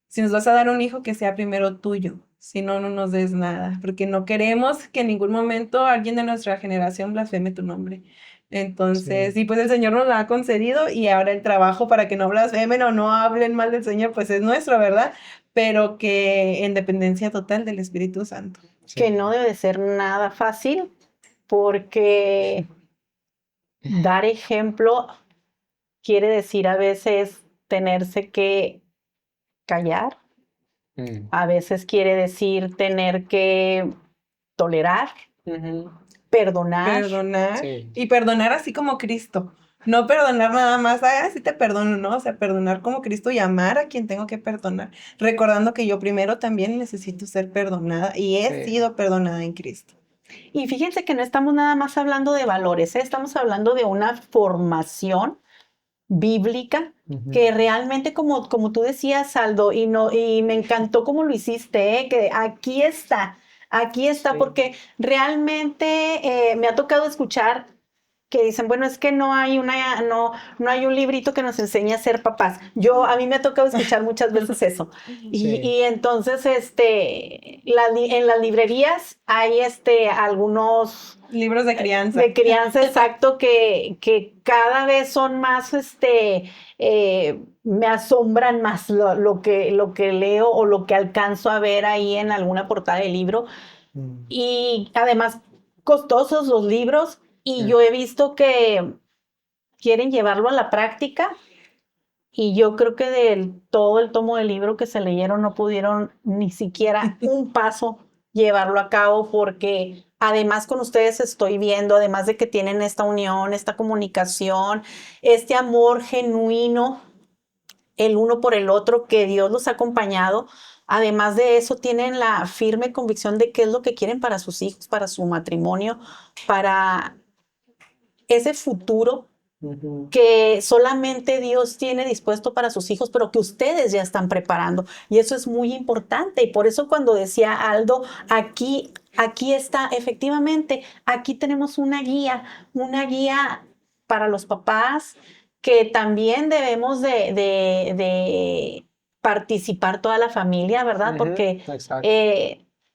si nos vas a dar un hijo, que sea primero tuyo, si no, no nos des nada, porque no queremos que en ningún momento alguien de nuestra generación blasfeme tu nombre. Entonces, Sí. y pues el Señor nos lo ha concedido y ahora el trabajo para que no blasfemen o no hablen mal del Señor, pues es nuestro, ¿verdad? Pero que en dependencia total del Espíritu Santo. Sí. Que no debe de ser nada fácil porque dar ejemplo quiere decir a veces tenerse que callar, Mm. a veces quiere decir tener que tolerar, Ujú. perdonar. Perdonar Sí. y perdonar así como Cristo. No perdonar nada más, sí te perdono, ¿no? O sea, perdonar como Cristo y amar a quien tengo que perdonar, recordando que yo primero también necesito ser perdonada y he Sí. sido perdonada en Cristo. Y fíjense que no estamos nada más hablando de valores, ¿eh? Estamos hablando de una formación bíblica Ujú. que realmente, como tú decías, Aldo, y, no, y me encantó cómo lo hiciste, ¿eh? Que aquí está, Sí. porque realmente me ha tocado escuchar que dicen, bueno, es que no hay un librito que nos enseñe a ser papás. A mí me ha tocado escuchar muchas veces eso. Sí. Y entonces, en las librerías hay algunos Libros de crianza. de crianza, exacto, que cada vez son más, me asombran más lo que leo o lo que alcanzo a ver ahí en alguna portada de libro. Mm. Y además, costosos los libros. Y Mm. yo he visto que quieren llevarlo a la práctica. Y yo creo que todo el tomo del libro que se leyeron no pudieron ni siquiera un paso llevarlo a cabo porque además con ustedes estoy viendo, además de que tienen esta unión, esta comunicación, este amor genuino el uno por el otro, que Dios los ha acompañado. Además de eso, tienen la firme convicción de qué es lo que quieren para sus hijos, para su matrimonio, para ese futuro Ujú. que solamente Dios tiene dispuesto para sus hijos, pero que ustedes ya están preparando. Y eso es muy importante. Y por eso cuando decía Aldo, aquí está, efectivamente, aquí tenemos una guía para los papás que también debemos de participar toda la familia, ¿verdad? Ujú. Porque Exacto.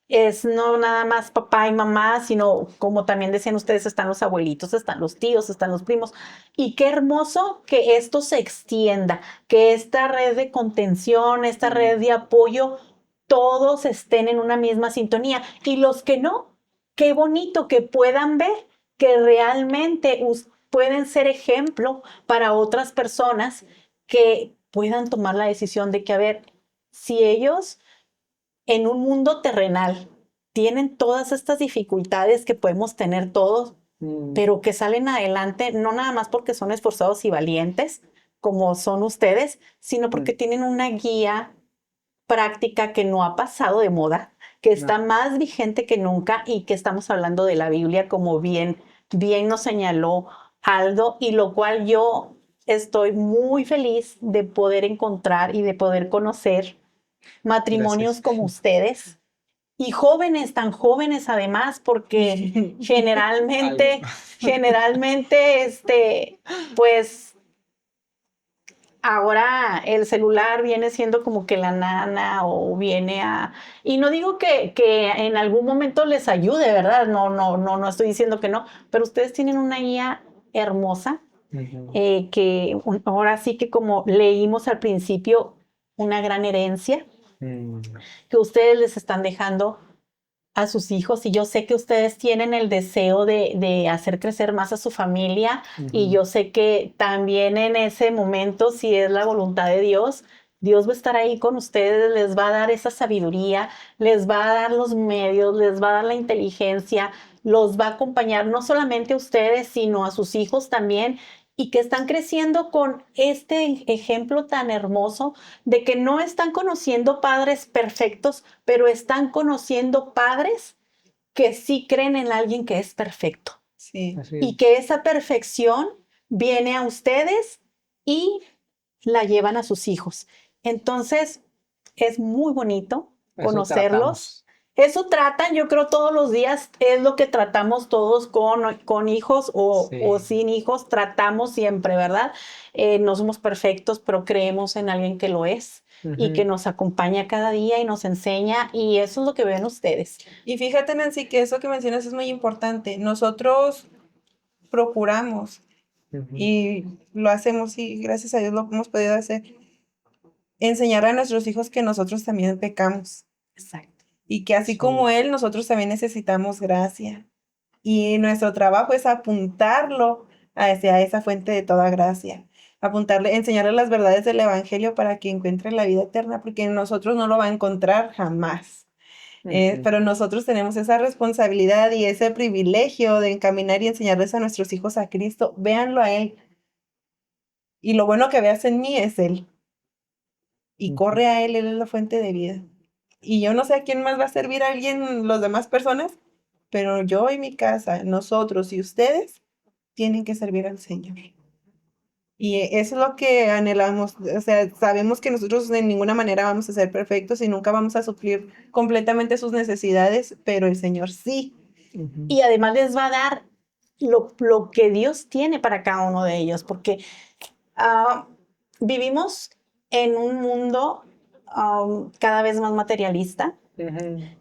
es no nada más papá y mamá, sino como también decían ustedes, están los abuelitos, están los tíos, están los primos. Y qué hermoso que esto se extienda, que esta red de contención, esta red de apoyo, todos estén en una misma sintonía. Y los que no, qué bonito que puedan ver que realmente pueden ser ejemplo para otras personas que puedan tomar la decisión de que, a ver, si ellos en un mundo terrenal tienen todas estas dificultades que podemos tener todos, Mm. pero que salen adelante, no nada más porque son esforzados y valientes, como son ustedes, sino porque tienen una guía práctica que no ha pasado de moda, que está más vigente que nunca y que estamos hablando de la Biblia, como bien nos señaló Aldo, y lo cual yo estoy muy feliz de poder encontrar y de poder conocer matrimonios Gracias. como ustedes y jóvenes, tan jóvenes además, porque generalmente, pues ahora el celular viene siendo como que la nana o viene y no digo que en algún momento les ayude, ¿verdad? No estoy diciendo que no, pero ustedes tienen una guía hermosa, Ujú. ahora sí que como leímos al principio, una gran herencia Mm. que ustedes les están dejando a sus hijos y yo sé que ustedes tienen el deseo de hacer crecer más a su familia y Ujú. yo sé que también en ese momento, si es la voluntad de Dios, Dios va a estar ahí con ustedes, les va a dar esa sabiduría, les va a dar los medios, les va a dar la inteligencia, los va a acompañar no solamente a ustedes, sino a sus hijos también y que están creciendo con este ejemplo tan hermoso de que no están conociendo padres perfectos, pero están conociendo padres que sí creen en alguien que es perfecto Sí. Así y es. que esa perfección viene a ustedes y la llevan a sus hijos. Entonces, es muy bonito Eso conocerlos. tratamos. Eso tratan, yo creo, todos los días, es lo que tratamos todos con hijos o Sí. sin hijos, tratamos siempre, ¿verdad? No somos perfectos, pero creemos en alguien que lo es y que Ujú. nos acompaña cada día y nos enseña, y eso es lo que ven ustedes. Y fíjate, Nancy, que eso que mencionas es muy importante. Nosotros procuramos Ujú. y lo hacemos y gracias a Dios lo hemos podido hacer. Enseñar a nuestros hijos que nosotros también pecamos Exacto. y que así Sí. como Él, nosotros también necesitamos gracia. Y nuestro trabajo es apuntarlo hacia esa fuente de toda gracia. Apuntarle, enseñarle las verdades del Evangelio para que encuentre la vida eterna, porque en nosotros no lo va a encontrar jamás. Ujú. Pero nosotros tenemos esa responsabilidad y ese privilegio de encaminar y enseñarles a nuestros hijos a Cristo. Véanlo a Él y lo bueno que veas en mí es Él. Y corre a Él es la fuente de vida. Y yo no sé a quién más va a servir a alguien, las demás personas, pero yo y mi casa, nosotros y ustedes, tienen que servir al Señor. Y eso es lo que anhelamos. O sea, sabemos que nosotros de ninguna manera vamos a ser perfectos y nunca vamos a suplir completamente sus necesidades, pero el Señor sí. Y además les va a dar lo que Dios tiene para cada uno de ellos, porque ah, vivimos en un mundo cada vez más materialista.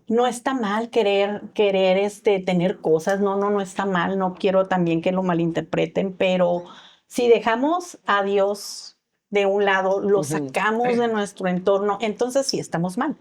No está mal querer tener cosas, no está mal, no quiero también que lo malinterpreten, pero si dejamos a Dios de un lado, lo sacamos de nuestro entorno, entonces sí estamos mal.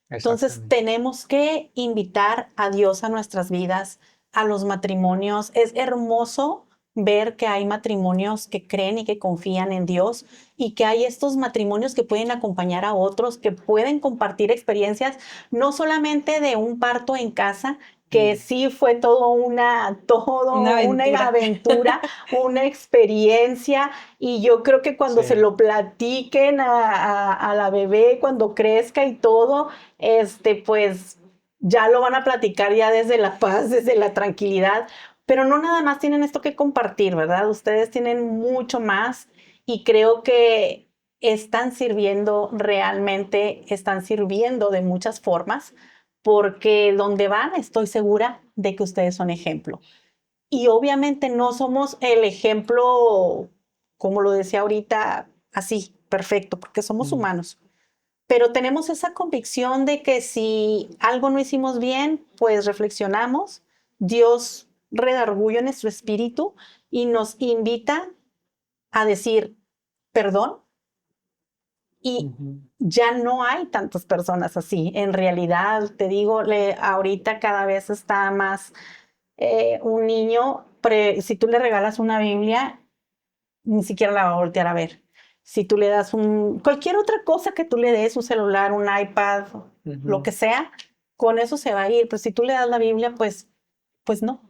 Entonces Exactamente. tenemos que invitar a Dios a nuestras vidas, a los matrimonios. Es hermoso ver que hay matrimonios que creen y que confían en Dios y que hay estos matrimonios que pueden acompañar a otros, que pueden compartir experiencias, no solamente de un parto en casa, que sí fue todo una aventura, una experiencia, y yo creo que cuando Sí. se lo platiquen a la bebé, cuando crezca y todo, pues ya lo van a platicar ya desde la paz, desde la tranquilidad, pero no nada más tienen esto que compartir, ¿verdad? Ustedes tienen mucho más y creo que están sirviendo realmente, están sirviendo de muchas formas, porque donde van estoy segura de que ustedes son ejemplo. Y obviamente no somos el ejemplo, como lo decía ahorita, así, perfecto, porque somos humanos. Pero tenemos esa convicción de que si algo no hicimos bien, pues reflexionamos, Dios redarguye nuestro espíritu y nos invita a decir perdón, y ya no hay tantas personas así. En realidad, te digo, ahorita cada vez está más un niño, si tú le regalas una Biblia, ni siquiera la va a voltear a ver. Si tú le das cualquier otra cosa que tú le des, un celular, un iPad, lo que sea, con eso se va a ir. Pero si tú le das la Biblia, pues no.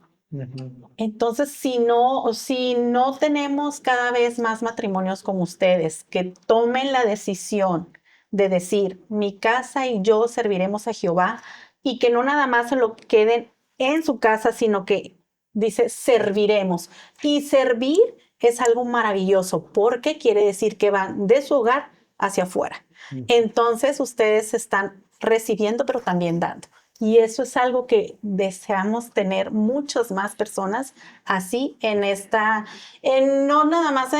Entonces, si no tenemos cada vez más matrimonios como ustedes, que tomen la decisión de decir, mi casa y yo serviremos a Jehová, y que no nada más se lo queden en su casa, sino que dice, serviremos. Y servir es algo maravilloso, porque quiere decir que van de su hogar hacia afuera. Entonces, ustedes están recibiendo, pero también dando. Y eso es algo que deseamos tener muchas más personas así no nada más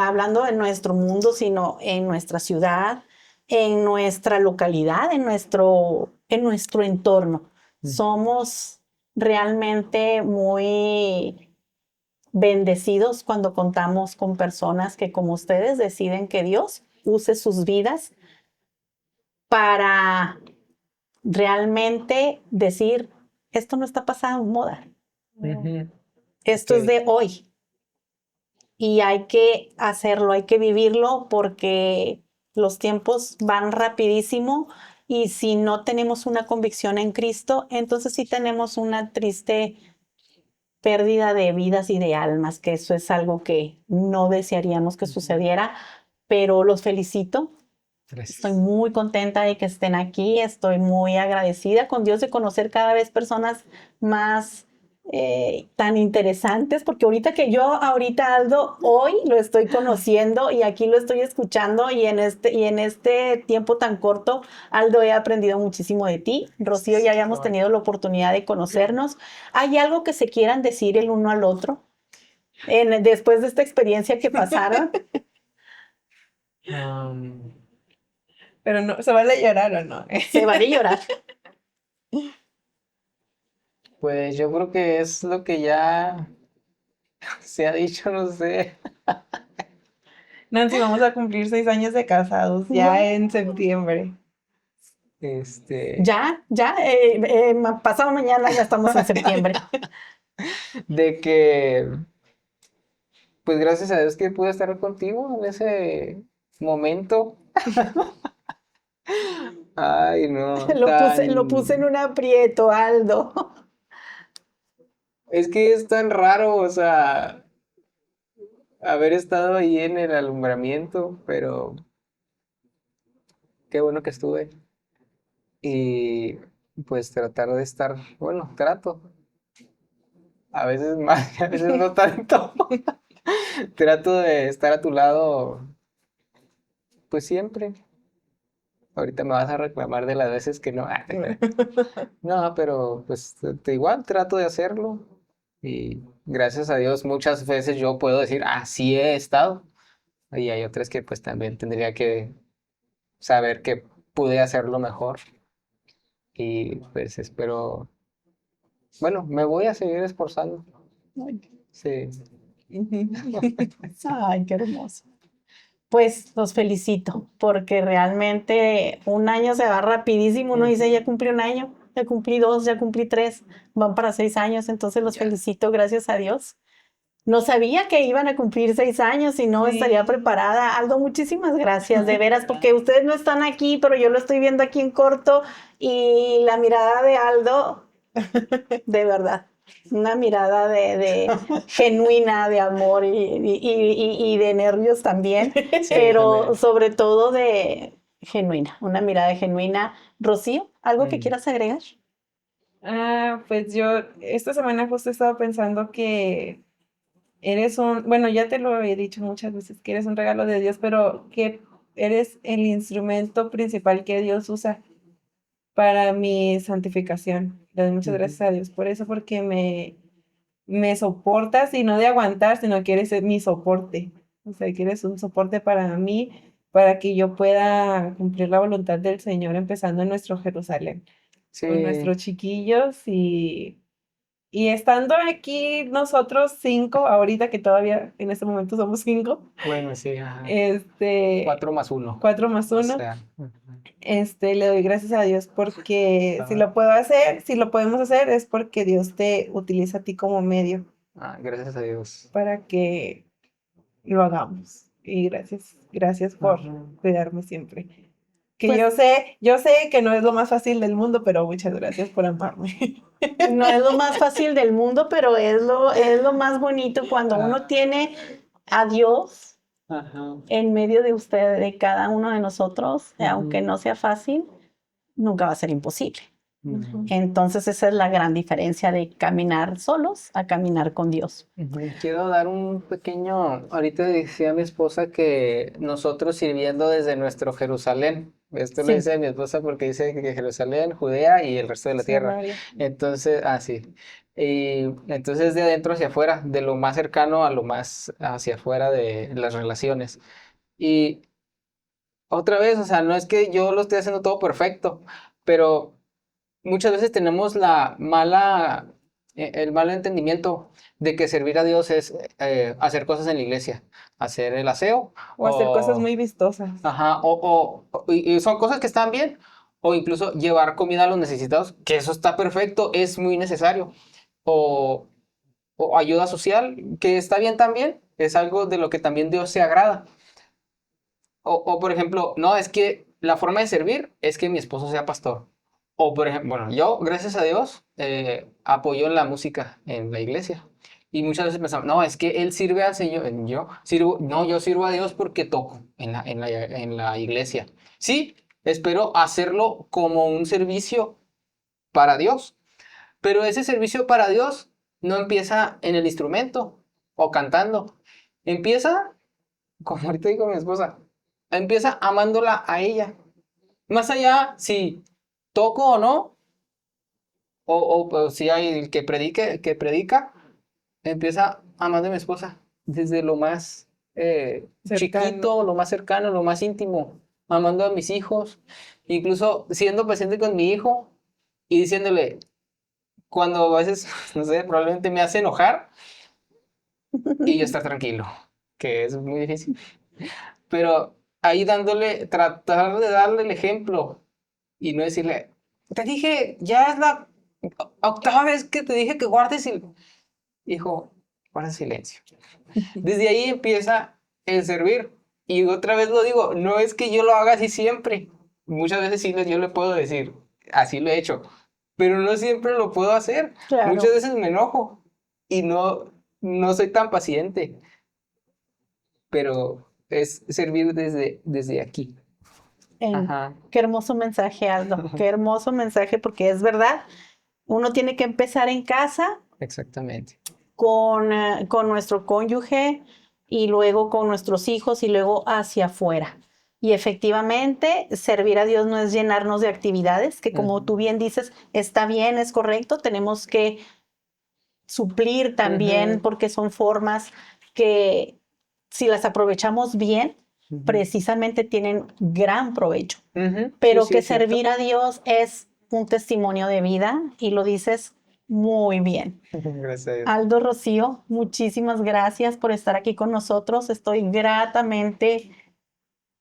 hablando de nuestro mundo, sino en nuestra ciudad, en nuestra localidad, en nuestro entorno. Somos realmente muy bendecidos cuando contamos con personas que, como ustedes, deciden que Dios use sus vidas para realmente decir, esto no está pasando en moda, esto es de hoy y hay que hacerlo, hay que vivirlo, porque los tiempos van rapidísimo y si no tenemos una convicción en Cristo, entonces sí tenemos una triste pérdida de vidas y de almas, que eso es algo que no desearíamos que sucediera, pero los felicito. Estoy muy contenta de que estén aquí, estoy muy agradecida con Dios de conocer cada vez personas más tan interesantes, porque ahorita Aldo, hoy lo estoy conociendo y aquí lo estoy escuchando, y en este tiempo tan corto, Aldo, he aprendido muchísimo de ti. Rocío, ya habíamos tenido la oportunidad de conocernos. ¿Hay algo que se quieran decir el uno al otro después de esta experiencia que pasaron? Pero no, ¿se vale llorar o no? Se vale llorar. Pues yo creo que es lo que ya se ha dicho, no sé. Nancy, vamos a cumplir 6 años de casados ya en septiembre. Ya, pasado mañana ya estamos en septiembre. De que, pues gracias a Dios que pude estar contigo en ese momento. Ay, no, Lo puse en un aprieto, Aldo. es que es tan raro, o sea, haber estado ahí en el alumbramiento, pero qué bueno que estuve. Y pues tratar de estar, bueno, trato, a veces más, a veces no tanto. Trato de estar a tu lado, pues siempre. Ahorita me vas a reclamar de las veces que no. No, pero pues igual trato de hacerlo. Y gracias a Dios muchas veces yo puedo decir, sí he estado. Y hay otras que pues también tendría que saber que pude hacerlo mejor. Y pues espero, bueno, me voy a seguir esforzando. Sí. Ay, qué hermoso. Pues los felicito, porque realmente un año se va rapidísimo. Uno dice, ya cumplí un año, ya cumplí 2, ya cumplí 3, van para 6 años, entonces los Ya. felicito, gracias a Dios. No sabía que iban a cumplir 6 años y no Sí. estaría preparada. Aldo, muchísimas gracias, de veras, porque ustedes no están aquí, pero yo lo estoy viendo aquí en corto y la mirada de Aldo, de verdad, una mirada de genuina de amor y de nervios también, Sí, pero también. sobre todo de genuina, una mirada genuina. Rocío, ¿algo que Mm. quieras agregar? Pues yo esta semana justo estaba pensando que bueno, ya te lo he dicho muchas veces, que eres un regalo de Dios, pero que eres el instrumento principal que Dios usa para mi santificación. Le doy muchas gracias a Dios por eso, porque me soportas y no de aguantar, sino que eres mi soporte. O sea, que eres un soporte para mí, para que yo pueda cumplir la voluntad del Señor, empezando en nuestro Jerusalén, con Sí, nuestros chiquillos y estando aquí nosotros 5, ahorita que todavía en este momento somos 5, bueno, sí, ajá. 4 4 más O 1, sea, le doy gracias a Dios porque si ajá. lo puedo hacer, si lo podemos hacer, es porque Dios te utiliza a ti como medio Gracias a Dios. para que lo hagamos. Y gracias por Ajá. cuidarme siempre. Que Pues yo sé que no es lo más fácil del mundo, pero muchas gracias por amarme. no es lo más fácil del mundo, pero es lo más bonito cuando uno Ah, tiene a Dios ajá. en medio de usted, de cada uno de nosotros, aunque Ujú, no sea fácil, nunca va a ser imposible. ujú, Entonces esa es la gran diferencia de caminar solos a caminar con Dios. ujú. Quiero dar un pequeño, ahorita decía mi esposa que nosotros sirviendo desde nuestro Jerusalén, esto lo Sí, dice mi esposa porque dice que Jerusalén, Judea y el resto de la tierra. Samaria. Entonces, sí. Y entonces de adentro hacia afuera, de lo más cercano a lo más hacia afuera de las relaciones. Y otra vez, o sea, no es que yo lo esté haciendo todo perfecto, pero muchas veces tenemos el mal entendimiento de que servir a Dios es hacer cosas en la iglesia, hacer el aseo, O hacer cosas o, muy vistosas. ajá, y son cosas que están bien, o incluso llevar comida a los necesitados, que eso está perfecto, es muy necesario, o, o ayuda social, que está bien también, es algo de lo que también Dios se agrada. Por ejemplo, no, es que la forma de servir es que mi esposo sea pastor. O por ejemplo, bueno, yo, gracias a Dios, apoyo en la música en la iglesia. Y muchas veces pensamos, no, es que él sirve al Señor. Yo sirvo, no, yo sirvo a Dios porque toco en la iglesia. Sí, espero hacerlo como un servicio para Dios. Pero ese servicio para Dios no empieza en el instrumento o cantando. Empieza como ahorita digo mi esposa, empieza amándola a ella. Más allá si toco o no, o si hay el que predica, empieza amando a mi esposa desde lo más Cercano. chiquito, lo más cercano, lo más íntimo, amando a mis hijos, incluso siendo presente con mi hijo y diciéndole, cuando a veces, no sé, probablemente me hace enojar y yo estar tranquilo, que es muy difícil. Pero ahí tratar de darle el ejemplo y no decirle, te dije, ya es la octava vez que te dije que guardes silencio. Hijo, guarda silencio. Desde ahí empieza el servir. Y otra vez lo digo, no es que yo lo haga así siempre. Muchas veces sí yo le puedo decir, así lo he hecho, pero no siempre lo puedo hacer. Muchas claro. veces me enojo y no soy tan paciente. pero es servir desde aquí. Ajá, Qué hermoso mensaje, Aldo. Qué hermoso mensaje, porque es verdad. Uno tiene que empezar en casa exactamente. con nuestro cónyuge y luego con nuestros hijos y luego hacia afuera. Y efectivamente, servir a Dios no es llenarnos de actividades, que como tú bien dices, está bien, es correcto, tenemos que suplir también Ujú, porque son formas que si las aprovechamos bien, ujú, precisamente tienen gran provecho. ujú. Sí, Pero sí, que es cierto. servir a Dios es un testimonio de vida y lo dices muy bien. Gracias a Dios. Aldo, Rocío, muchísimas gracias por estar aquí con nosotros. Estoy gratamente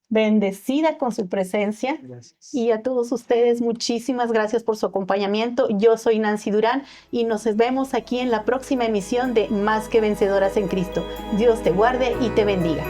bendecida con su presencia. Gracias. Y a todos ustedes, muchísimas gracias por su acompañamiento. Yo soy Nancy Durán y nos vemos aquí en la próxima emisión de Más que Vencedoras en Cristo. Dios te guarde y te bendiga.